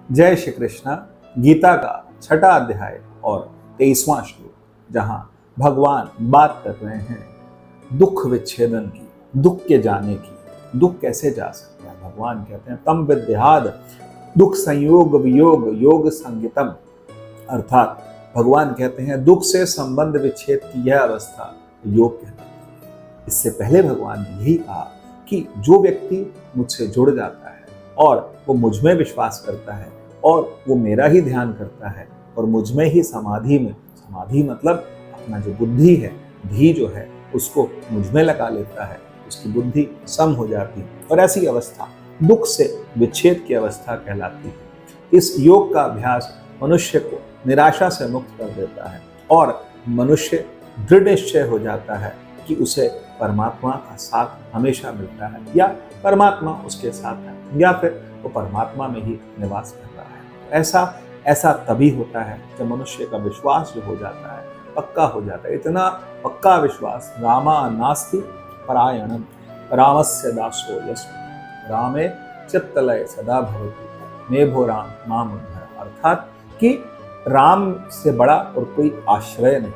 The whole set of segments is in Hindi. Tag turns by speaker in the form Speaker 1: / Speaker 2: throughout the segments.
Speaker 1: जय श्री कृष्ण। गीता का 6वां अध्याय और 23वां श्लोक, जहां भगवान बात कर रहे हैं दुख विच्छेदन की, दुख के जाने की। दुख कैसे जा सकता है? भगवान कहते हैं तम विद्याद दुख संयोग वियोग योग संगीतम। अर्थात भगवान कहते हैं दुख से संबंध विच्छेद की यह अवस्था योग कहलाती है। इससे पहले भगवान ने यही कहा कि जो व्यक्ति मुझसे जुड़ जाता है और वो मुझ में विश्वास करता है और वो मेरा ही ध्यान करता है और मुझ में ही समाधि मतलब अपना जो बुद्धि है, धी जो है, उसको मुझ में लगा लेता है, उसकी बुद्धि सम हो जाती है और ऐसी अवस्था दुख से विच्छेद की अवस्था कहलाती है। इस योग का अभ्यास मनुष्य को निराशा से मुक्त कर देता है और मनुष्य दृढ़ निश्चय हो जाता है कि उसे परमात्मा का साथ हमेशा मिलता है या परमात्मा उसके साथ है या फिर वो परमात्मा में ही निवास कर रहा है। ऐसा तभी होता है जब मनुष्य का विश्वास जो हो जाता है, पक्का हो जाता है। इतना पक्का विश्वास, रामा नास्ति परायणम रामस्य दासो यस्मिन् रामे चित्तलय सदा भवति मे भो राम माम उद्धर। अर्थात कि राम से बड़ा और कोई आश्रय नहीं,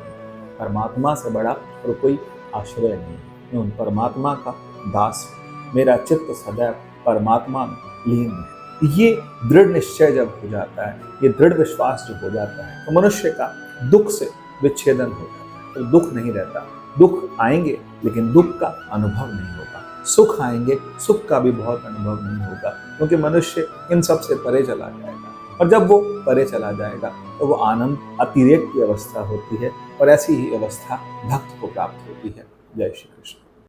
Speaker 1: परमात्मा से बड़ा और कोई आश्रय नहीं। मैं उन परमात्मा का दास हूं, मेरा चित्त सदैव परमात्मा में लीन है। ये दृढ़ निश्चय जब हो जाता है, ये दृढ़ विश्वास जो हो जाता है, तो मनुष्य का दुख से विच्छेदन हो जाता है। तो दुख नहीं रहता। दुख आएंगे लेकिन दुख का अनुभव नहीं होगा। सुख आएंगे, सुख का भी बहुत अनुभव नहीं होगा, क्योंकि मनुष्य इन सब से परे चला जाएगा। और जब वो परे चला जाएगा तो वो आनंद अतिरेक की अवस्था होती है और ऐसी ही अवस्था भक्त को प्राप्त होती है। जय श्री कृष्ण।